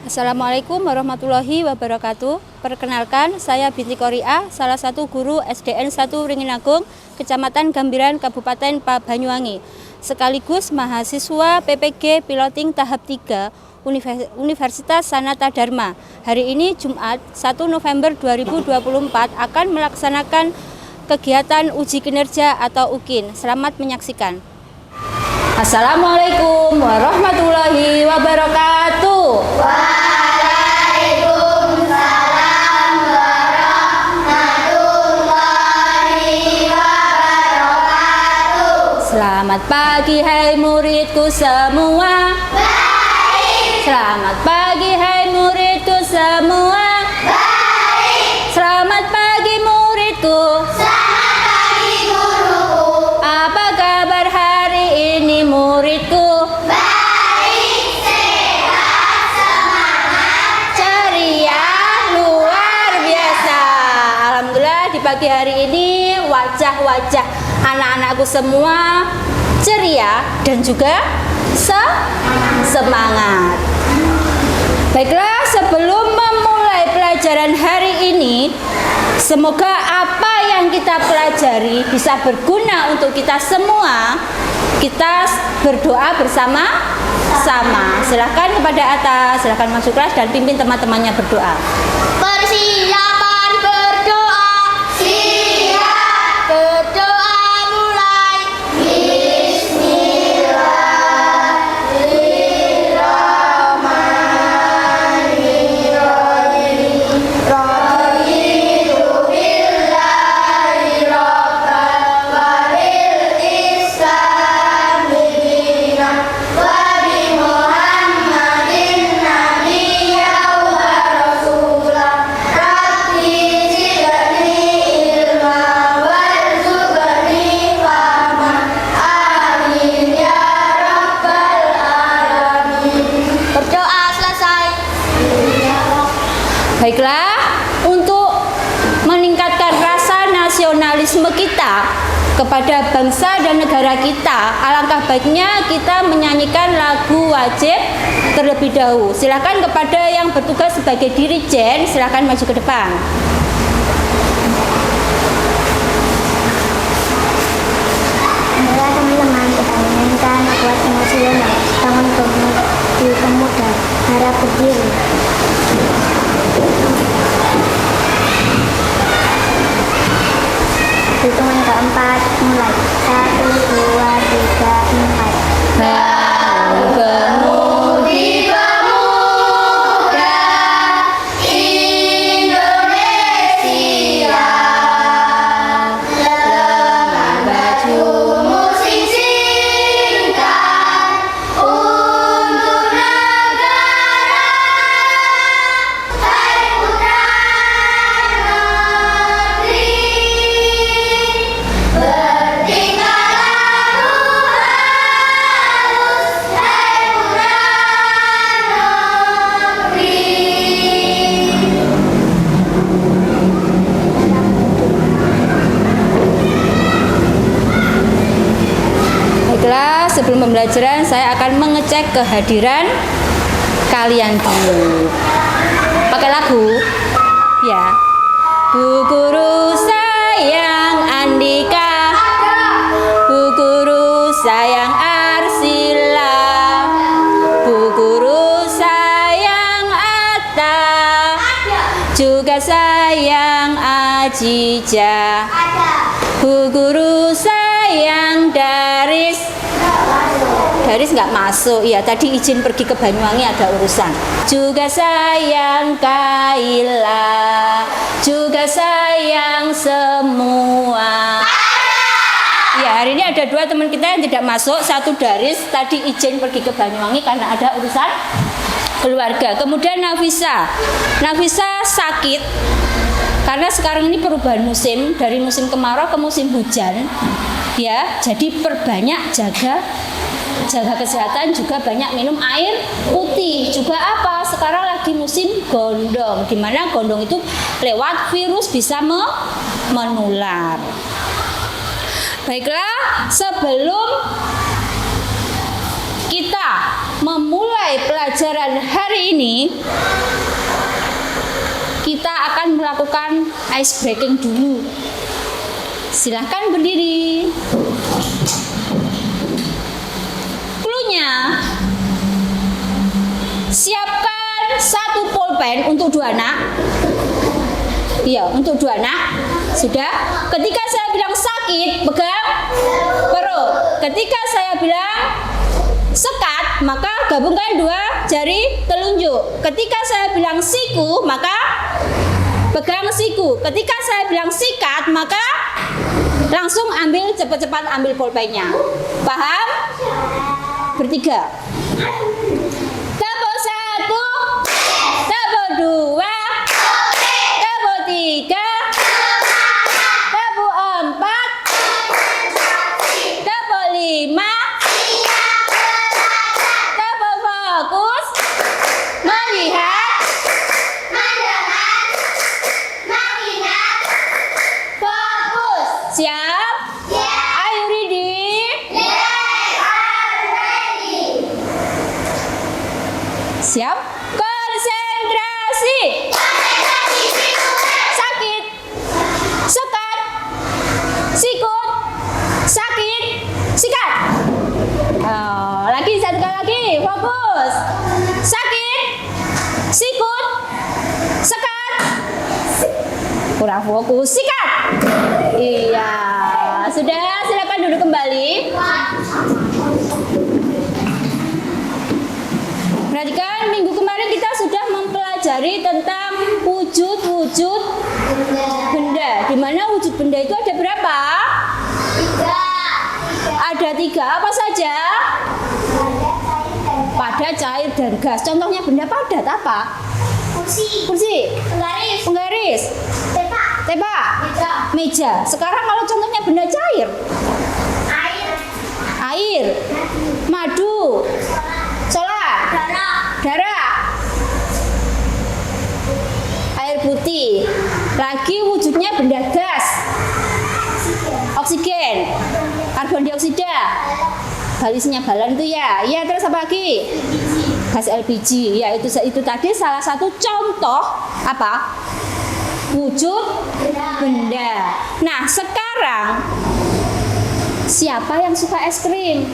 Assalamualaikum warahmatullahi wabarakatuh. Perkenalkan, saya Binti Koria, salah satu guru SDN 1 Ringinagung, Kecamatan Gambiran, Kabupaten Banyuwangi, sekaligus mahasiswa PPG Piloting tahap 3 Universitas Sanata Dharma. Hari ini Jumat 1 November 2024 akan melaksanakan kegiatan uji kinerja atau UKIN. Selamat menyaksikan. Assalamualaikum warahmatullahi wabarakatuh. Waalaikumsalam warahmatullahi wabarakatuh. Selamat pagi hai muridku semua. Baik. Selamat pagi hai muridku semua. Baik. Selamat pagi muridku. Selamat pagi guruku. Apa kabar hari ini muridku? Baik, sehat, semangat, Ceria, luar biasa. Alhamdulillah di pagi hari ini wajah-wajah anak-anakku semua ceria dan juga semangat. Baiklah, sebelum memulai pelajaran hari ini, semoga apa yang kita pelajari bisa berguna untuk kita semua. Kita berdoa bersama-sama. Silakan kepada atas, silakan masuk kelas dan pimpin teman-temannya berdoa. persilakan berdoa. Siap. Berdoa mulai. Bismillahirrahmanirrahim. Raditu billahi rabban wa bil islami dinan wa bi Muhammadin nabiyyan wa rasulan. Rabbi zidni ilman warzuqni fahman. Amin ya rabbal alamin. Berdoa selesai. Baiklah, untuk meningkatkan rasa nasionalisme kita kepada bangsa dan negara kita, alangkah baiknya kita menyanyikan lagu wajib terlebih dahulu. Silakan kepada yang bertugas sebagai dirijen, silakan maju ke depan. Inilah teman-teman, kita mainkan kuat emosional, tangan di pemuda, harap berdiri. Hitungan keempat, mulai. 1, 2, 3, 4. Pemudi pemuda Indonesia, lengan bajumu sing-singkan untuk negara. Hai putra negeri, bertingkahlah halus. Hai putra negeri. Baiklah, sebelum pembelajaran saya akan mengecek kehadiran kalian dulu. Pakai lagu? Ya. Bu guru sayang Andika, Bu guru sayang Arsila, Bu guru sayang Atta, juga sayang Ajija, Bu guru sayang Daris. Daris nggak masuk, ya tadi izin pergi ke Banyuwangi ada urusan. Juga sayang Kaila, juga sayang semua. Ya, hari ini ada dua teman kita yang tidak masuk. Satu Daris tadi izin pergi ke Banyuwangi karena ada urusan keluarga. Kemudian Nafisa sakit karena sekarang ini perubahan musim, dari musim kemarau ke musim hujan. Ya, jadi perbanyak jaga kesehatan, juga banyak minum air putih. Juga apa? Sekarang lagi musim gondong, di mana gondong itu lewat virus bisa menular. Baiklah, sebelum kita memulai memulai pelajaran hari ini, kita akan melakukan ice breaking dulu. Silahkan berdiri. Cluenya, siapkan satu pulpen untuk 2 anak. Iya, untuk 2 anak. Sudah. Ketika saya bilang sakit, pegang perut. Ketika saya bilang sekat, maka gabungkan 2 jari telunjuk. Ketika saya bilang siku, maka pegang siku. Ketika saya bilang sikat, maka langsung ambil, cepat-cepat ambil pulpennya. Paham? Bertiga. Tepuk 1, tepuk 2, tepuk 3, tepuk 4, tepuk 5, tepuk fokus, melihat, mendengar, mengingat, fokus. Siap? Are you ready? Siap? Konsentrasi. Sakit. Sekat. Sikut. Sakit. Sikat. Lagi, satu kali lagi. Fokus. Sakit. Sikut. Sekat. Kurang fokus. Sikat. Iya. Sudah, silakan duduk kembali. Perhatikan, minggu kemarin kita sudah mempelajari tentang wujud-wujud benda. Di mana wujud benda itu ada berapa? 3. Ada 3. Apa saja? Padat, cair, dan gas. Contohnya benda padat apa? Kursi, Kursi, penggaris, penggaris, tepak, tepak, meja, meja. Sekarang kalau contohnya benda cair, air, air, madu, solar, darah, air putih. Lagi wujudnya benda gas, oksigen, karbon dioksida, balisnya balon itu ya. Ya, terus apa lagi? Gas LPG. Ya, itu tadi salah satu contoh apa? Wujud benda. Nah, sekarang siapa yang suka es krim?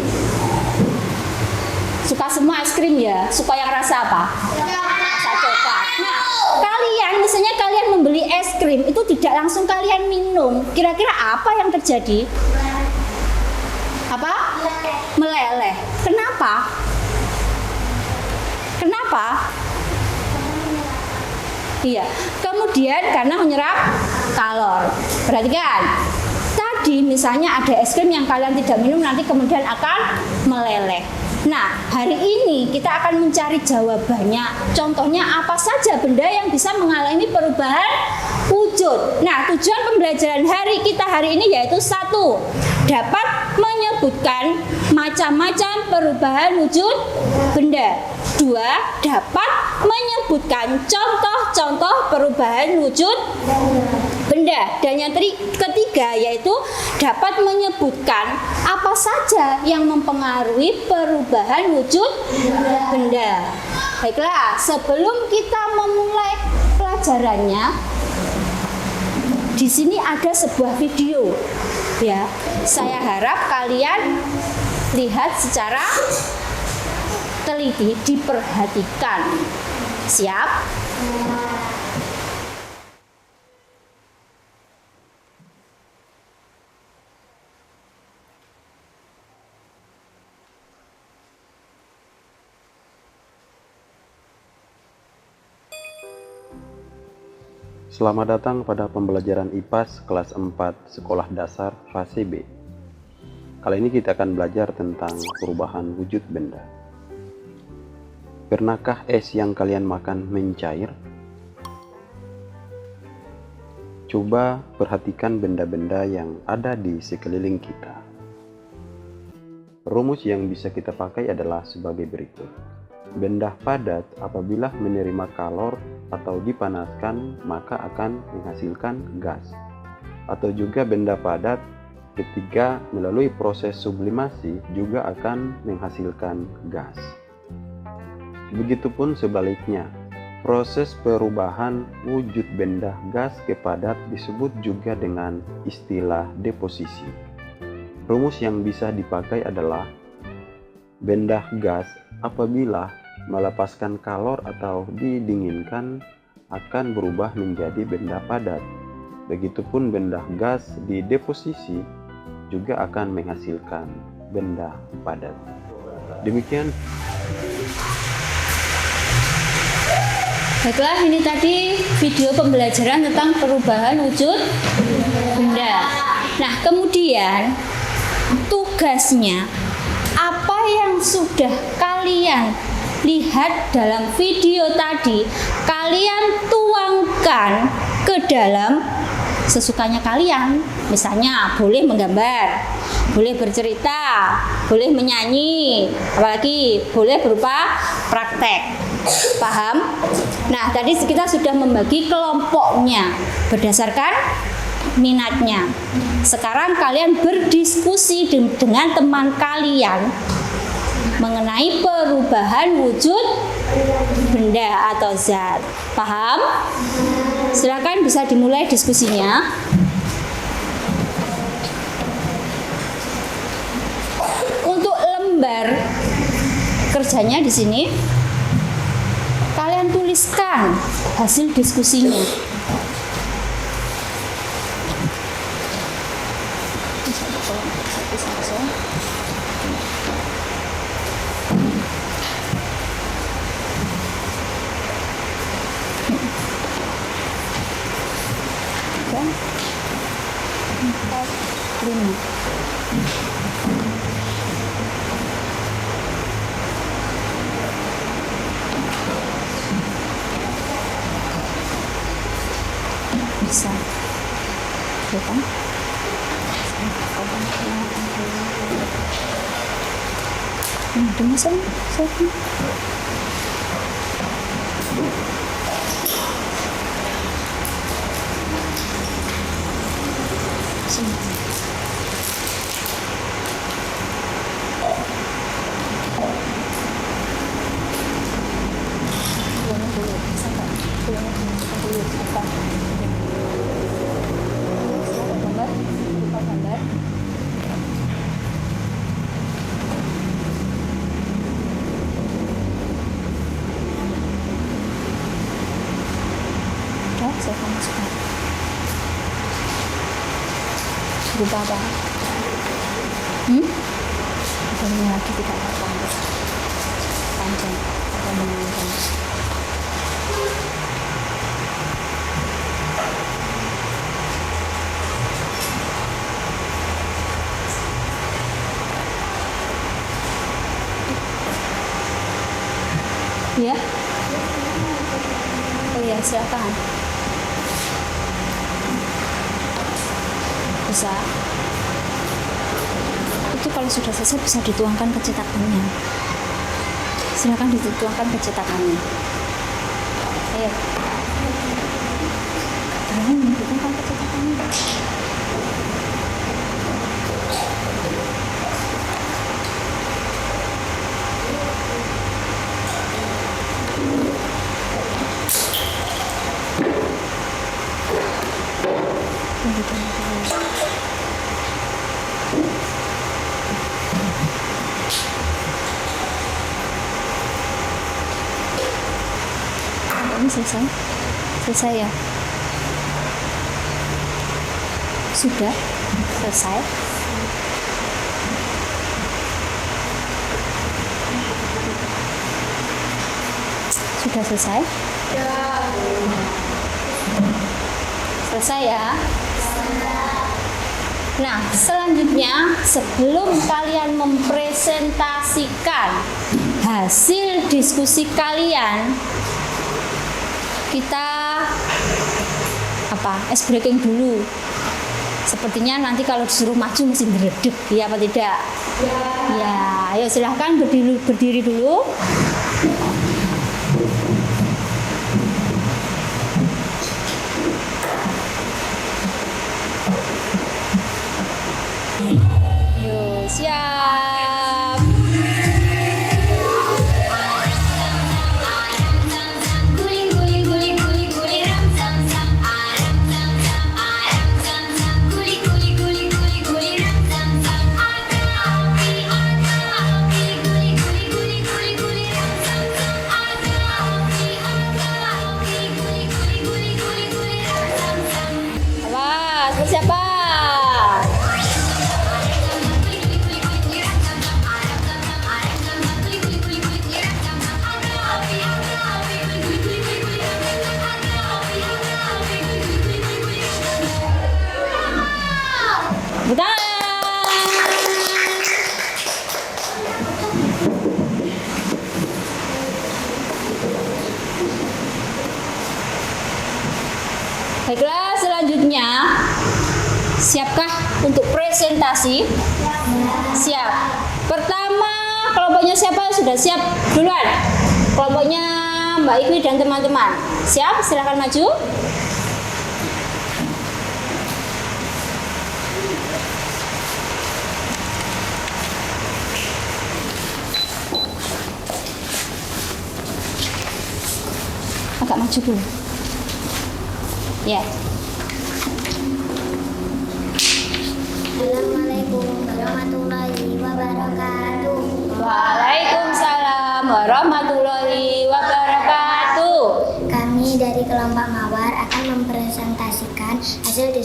Suka semua es krim ya? Suka yang rasa apa? Rasa coklat. Nah, kalian misalnya kalian membeli es krim itu tidak langsung kalian minum. Kira-kira apa yang terjadi? Apa? Meleleh. Kenapa? Kenapa? Iya. Kemudian karena menyerap kalor. Perhatikan. Tadi misalnya ada es krim yang kalian tidak minum, nanti kemudian akan meleleh. Nah, hari ini kita akan mencari jawabannya. Contohnya apa saja benda yang bisa mengalami perubahan wujud. Nah, tujuan pembelajaran kita hari ini yaitu 1. Dapat menyebutkan macam-macam perubahan wujud benda. 2. Dapat menyebutkan contoh-contoh perubahan wujud benda. Dan yang ketiga yaitu dapat menyebutkan apa saja yang mempengaruhi perubahan wujud benda. Baiklah, sebelum kita memulai pelajarannya, di sini ada sebuah video. Ya, saya harap kalian lihat secara teliti, diperhatikan. Siap? Selamat datang pada pembelajaran IPAS kelas 4 Sekolah Dasar fase B. Kali ini kita akan belajar tentang perubahan wujud benda. Pernahkah es yang kalian makan mencair? Coba perhatikan benda-benda yang ada di sekeliling kita. Rumus yang bisa kita pakai adalah sebagai berikut. Benda padat apabila menerima kalor atau dipanaskan maka akan menghasilkan gas. Atau juga benda padat ketika melalui proses sublimasi juga akan menghasilkan gas. Begitupun sebaliknya, proses perubahan wujud benda gas ke padat disebut juga dengan istilah deposisi. Rumus yang bisa dipakai adalah benda gas apabila melepaskan kalor atau didinginkan akan berubah menjadi benda padat. Begitupun benda gas di deposisi juga akan menghasilkan benda padat. Demikian. Baiklah, ini tadi video pembelajaran tentang perubahan wujud benda. Nah, kemudian tugasnya apa yang sudah kalian lihat dalam video tadi, kalian tuangkan ke dalam sesukanya kalian. Misalnya boleh menggambar, boleh bercerita, boleh menyanyi, apalagi boleh berupa praktek. Paham? Nah, tadi kita sudah membagi kelompoknya berdasarkan minatnya. Sekarang kalian berdiskusi dengan teman kalian mengenai perubahan wujud benda atau zat. Paham? Silakan bisa dimulai diskusinya. Untuk lembar kerjanya di sini kalian tuliskan hasil diskusinya. Bisa, ya kan? Ada masalah? Saya akan masukkan berupa apa? Ini lagi tidak panjang atau menanjang. Ya? Oh ya, silakan. Bisa. Itu kalau sudah selesai bisa dituangkan ke cetakannya. Silakan dituangkan ke cetakannya. Ayo. Dituangkan ke cetakannya. Ini selesai ya, sudah selesai. Sudah selesai? Selesai ya. Nah, selanjutnya sebelum kalian mempresentasikan hasil diskusi kalian, kita ice breaking dulu. Sepertinya nanti kalau disuruh maju mesti meredek, ya apa tidak? Ya, ayo silahkan berdiri dulu. Yuk, siap. Baiklah, selanjutnya siapkah untuk presentasi? Siap. Pertama, kelompoknya siapa? Sudah siap duluan. Kelompoknya Mbak Ivi dan teman-teman. Siap? Silakan maju. Agak maju dulu. Ya. Assalamualaikum warahmatullahi wabarakatuh. Waalaikumsalam warahmatullahi wabarakatuh. Kami dari kelompok Mawar akan mempresentasikan hasil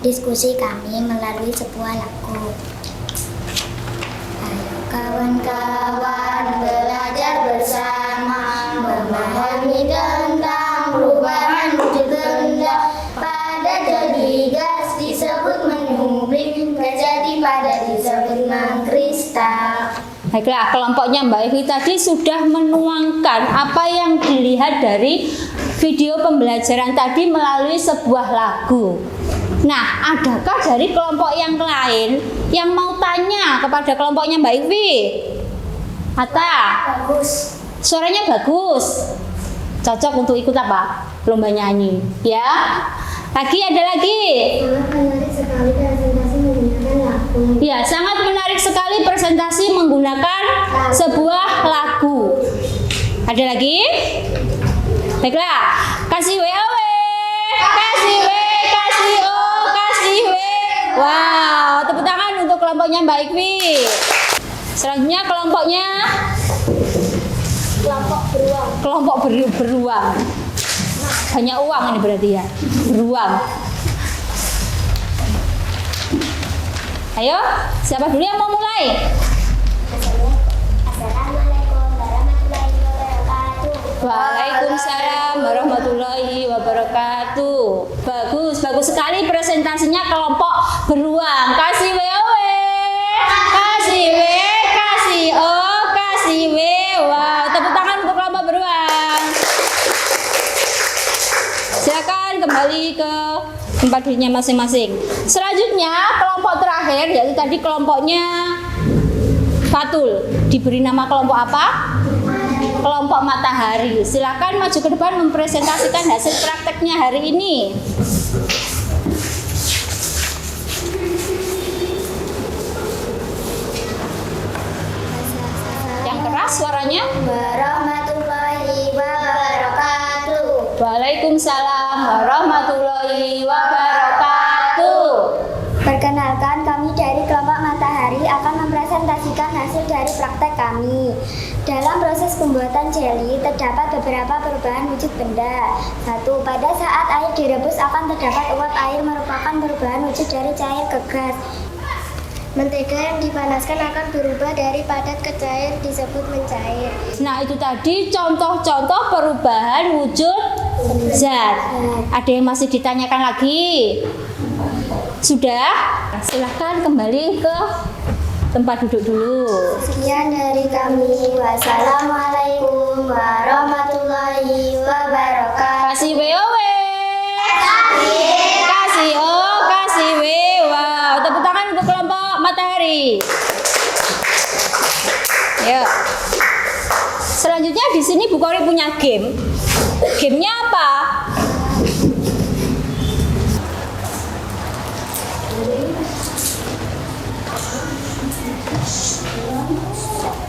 diskusi kami melalui sebuah lagu. Ayo kawan-kawan belajar bersama, memahami tentang perubahan wujud benda. Pada jadi gas disebut menyublim, gas jadi padat disebut mengkristal. Baiklah, kelompoknya Mbak Evi tadi sudah menuangkan apa yang dilihat dari video pembelajaran tadi melalui sebuah lagu. Nah, adakah dari kelompok yang lain yang mau tanya kepada kelompoknya Mbak Evi? Atta? Bagus. Suaranya bagus. Cocok untuk ikut apa? Lomba nyanyi. Ya. Lagi ada lagi? Sangat menarik sekali presentasi menggunakan Ya, sangat menarik sekali presentasi menggunakan sebuah lagu. Ada lagi? Baiklah, kasih WOW. Kasih W, kasih O, kasih W. Wow, tepuk tangan untuk kelompoknya Mbak Ikwi. Selanjutnya kelompoknya kelompok beruang. Banyak uang ini berarti ya. Beruang. Ayo, siapa dulu yang mau mulai? Assalamualaikum warahmatullahi wabarakatuh. Waalaikumsalam warahmatullahi wabarakatuh. Bagus, bagus sekali presentasinya kelompok beruang. Kasih WOW. Kasih W, kasih O, kasih W. Wow, tepuk tangan untuk kelompok beruang. Silakan kembali ke tempat duduknya masing-masing. Selanjutnya kelompok terakhir yaitu tadi kelompoknya Fatul. Diberi nama kelompok apa? Kelompok matahari. Silakan maju ke depan mempresentasikan hasil prakteknya hari ini. Yang keras suaranya. Warahmatullahi wabarakatuh. Waalaikumsalam warahmatullahi wabarakatuh. Perkenalkan, kami dari kelompok Matahari akan mempresentasikan hasil dari praktek kami. Dalam proses pembuatan jeli terdapat beberapa perubahan wujud benda. 1. Pada saat air direbus akan terdapat uap air merupakan perubahan wujud dari cair ke gas. Mentega yang dipanaskan akan berubah dari padat ke cair disebut mencair. Nah, itu tadi contoh-contoh perubahan wujud zat. Ada yang masih ditanyakan lagi? Sudah? Silahkan kembali ke tempat duduk dulu. Sekian dari kami. Wassalamualaikum warahmatullahi wabarakatuh. Kasih WOW. Kasih O, kasih W. Wow, tepuk tangan untuk kelompok matahari. Yuk. Selanjutnya di sini Bu Kori punya game. Gamenya apa?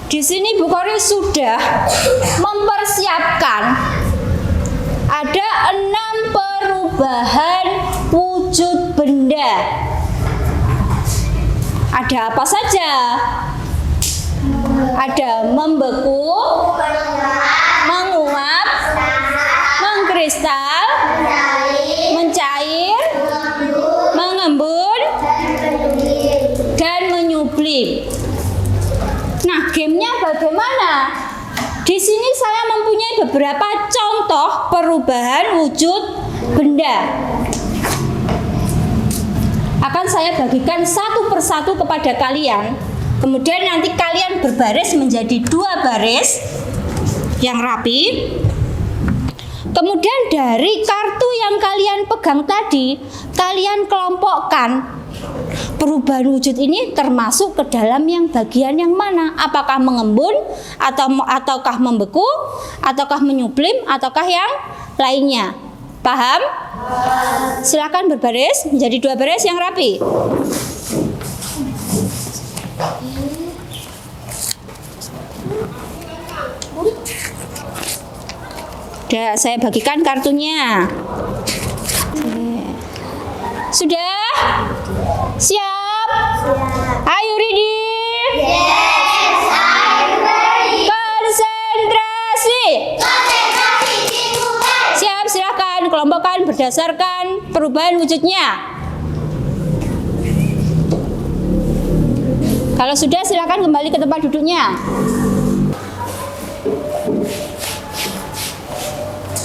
Di sini Bu Kori sudah mempersiapkan ada 6 perubahan wujud benda. Ada apa saja? Ada membeku, menguap, mengkristal, mencair, mengembun, dan menyublim. Nah, gamenya bagaimana? Di sini saya mempunyai beberapa contoh perubahan wujud benda. Akan saya bagikan satu persatu kepada kalian. Kemudian nanti kalian berbaris menjadi 2 baris yang rapi. Kemudian Kemudian dari kartu yang kalian pegang tadi, kalian kelompokkan perubahan wujud ini termasuk ke dalam yang bagian yang mana? Apakah mengembun, ataukah membeku, ataukah menyublim, ataukah yang lainnya? Paham? Silakan berbaris menjadi 2 baris yang rapi. Sudah, saya bagikan kartunya. Sudah? Siap? Ayo ready? Yes, I'm ready. Konsentrasi. Konsentrasi dimulai. Siap, silakan kelompokkan berdasarkan perubahan wujudnya. Kalau sudah, silakan kembali ke tempat duduknya.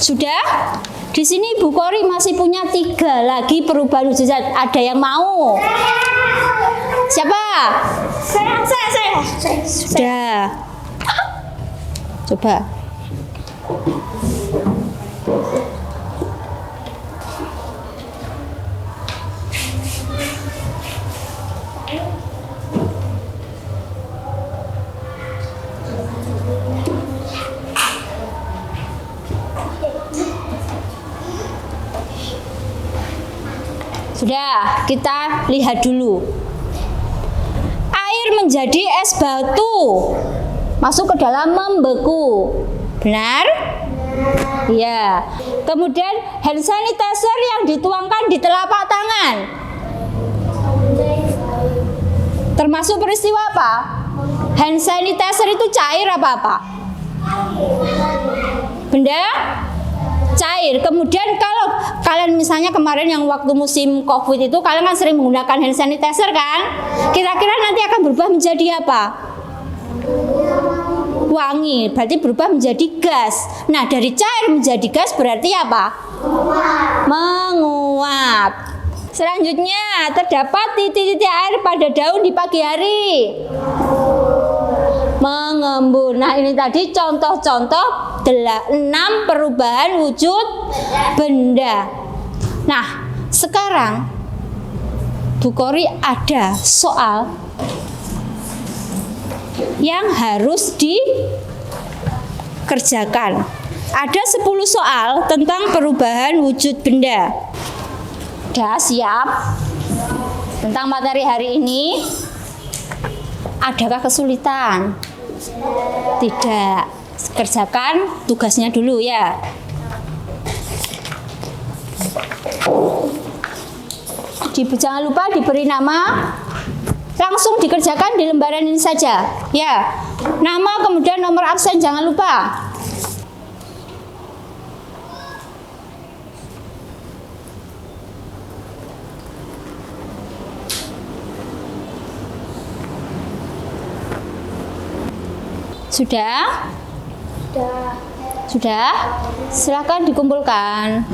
Sudah? Di sini Bu Kori masih punya 3 lagi perubahan wujud zat. Ada yang mau? Siapa? Saya. Sudah. Coba. Sudah, kita lihat dulu. Air menjadi es batu, masuk ke dalam membeku. Benar? Iya. Kemudian hand sanitizer yang dituangkan di telapak tangan, termasuk peristiwa apa? Hand sanitizer itu cair apa? Benda cair. Kemudian kalau kalian misalnya kemarin yang waktu musim COVID itu kalian kan sering menggunakan hand sanitizer kan? Kira-kira nanti akan berubah menjadi apa? Wangi, berarti berubah menjadi gas. Nah, dari cair menjadi gas berarti apa? Menguap. Selanjutnya, terdapat titik-titik air pada daun di pagi hari. Mengembun. Nah, ini tadi contoh-contoh 6 perubahan wujud benda. Nah, sekarang Bu Kori ada soal yang harus dikerjakan. Ada 10 soal tentang perubahan wujud benda. Sudah siap? Tentang materi hari ini, adakah kesulitan? Tidak. Kerjakan tugasnya dulu ya. Jangan lupa diberi nama. Langsung dikerjakan di lembaran ini saja. Ya. Nama kemudian nomor absen jangan lupa. Sudah? Sudah? Silakan dikumpulkan.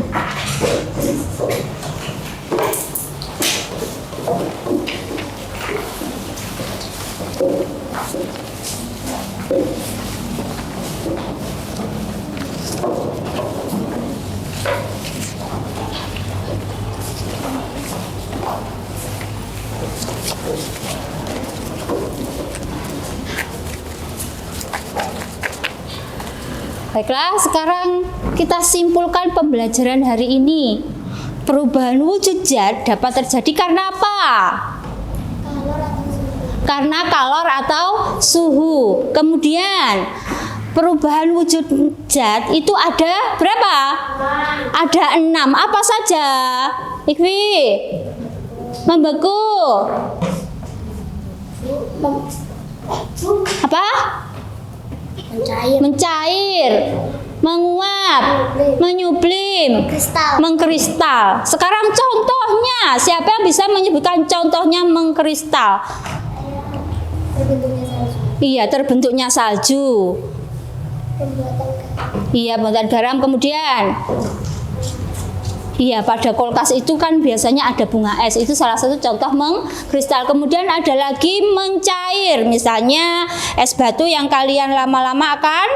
Baiklah, sekarang kita simpulkan pembelajaran hari ini. Perubahan wujud zat dapat terjadi karena apa? Karena kalor atau suhu. Kemudian perubahan wujud zat itu ada berapa? Ada 6. Apa saja? Ikwi. Membeku. Apa? Mencair, menguap, menyublim, mengkristal. Sekarang contohnya, siapa yang bisa menyebutkan contohnya mengkristal? Iya, terbentuknya salju. Iya, pembuatan garam. Kemudian iya, pada kulkas itu kan biasanya ada bunga es. Itu salah satu contoh mengkristal. Kemudian ada lagi mencair. Misalnya es batu yang kalian lama-lama akan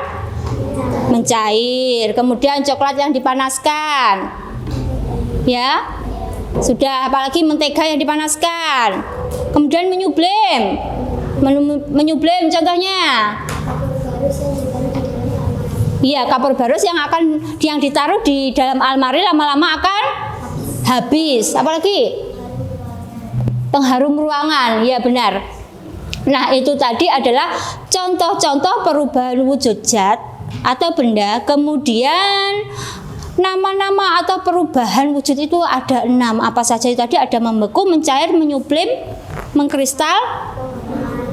mencair. Kemudian coklat yang dipanaskan. Ya. Sudah, apalagi mentega yang dipanaskan. Kemudian menyublim. Menyublim contohnya. Iya, kapur barus yang ditaruh di dalam almari lama-lama akan habis. Apalagi pengharum ruangan. Ya, benar. Nah, itu tadi adalah contoh-contoh perubahan wujud zat atau benda. Kemudian nama-nama atau perubahan wujud itu ada 6. Apa saja itu tadi? Ada membeku, mencair, menyublim, mengkristal,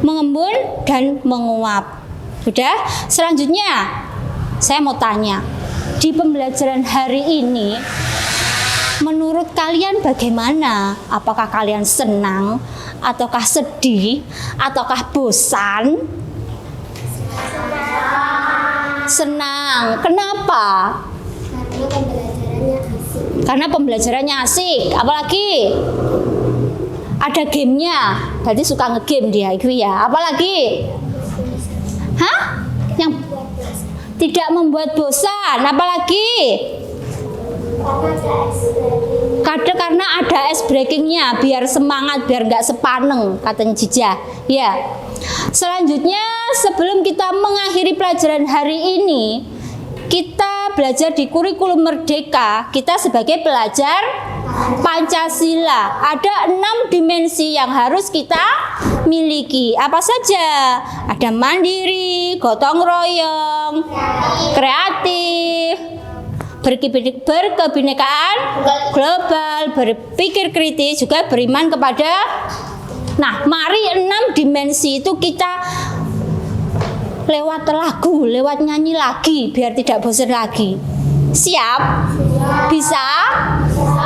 mengembun, dan menguap. Sudah? Selanjutnya saya mau tanya, di pembelajaran hari ini menurut kalian bagaimana? Apakah kalian senang, ataukah sedih, ataukah bosan? Senang. Kenapa? Karena pembelajarannya asik. Apalagi ada gamenya. Berarti suka ngegame dia itu ya. Apalagi? Hah? Yang tidak membuat bosan. Apalagi? Karena ada ice breakingnya, biar semangat, biar nggak sepaneng, katanya Jija. Ya. Selanjutnya, sebelum kita mengakhiri pelajaran hari ini, kita belajar di kurikulum Merdeka. Kita sebagai pelajar Pancasila. Ada 6 dimensi yang harus kita miliki. Apa saja? Ada mandiri, gotong royong, kreatif, berkebinekaan global, berpikir kritis, juga beriman kepada. Nah, mari 6 dimensi itu kita lewat lagu, lewat nyanyi lagi biar tidak bosan lagi. Siap? Bisa?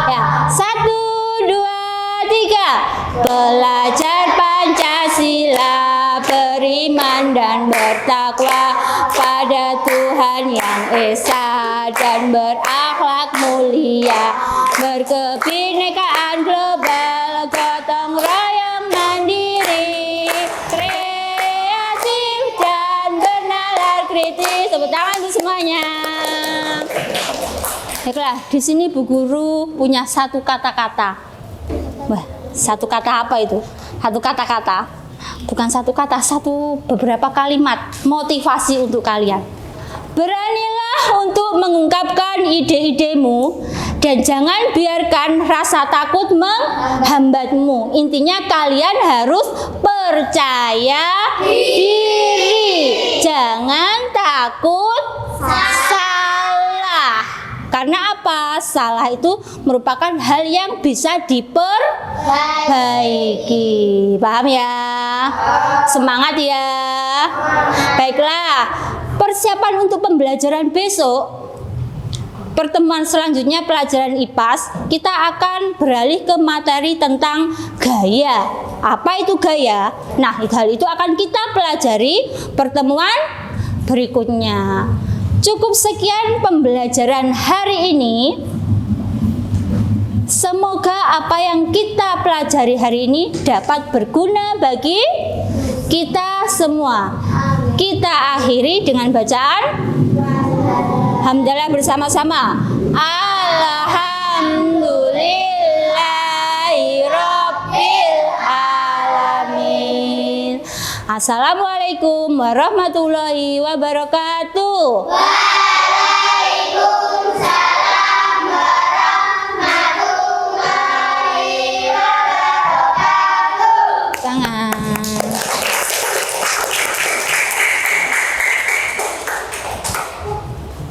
Ya. 1, 2, 3. Belajar Pancasila, beriman dan bertakwa pada Tuhan yang esa dan berakhlak mulia, berkebinekaan global, gotong royong mandiri, kreatif dan bernalar kritis. Tepuk tangan untuk semuanya. Baiklah, di sini Bu Guru punya satu kata-kata. Wah, satu kata apa itu? Satu kata-kata. Bukan satu kata, beberapa kalimat motivasi untuk kalian. Beranilah untuk mengungkapkan ide-idemu dan jangan biarkan rasa takut menghambatmu. Intinya kalian harus percaya diri. Jangan takut salah. Karena apa? Salah itu merupakan hal yang bisa diperbaiki. Paham ya? Semangat ya. Baiklah, persiapan untuk pembelajaran besok. Pertemuan selanjutnya pelajaran IPAS, kita akan beralih ke materi tentang gaya. Apa itu gaya? Nah, hal itu akan kita pelajari pertemuan berikutnya. Cukup sekian pembelajaran hari ini. Semoga apa yang kita pelajari hari ini dapat berguna bagi kita semua. Kita akhiri dengan bacaan hamdalah bersama-sama. Alhamdulillahirabbil alamin. Assalamualaikum warahmatullahi wabarakatuh.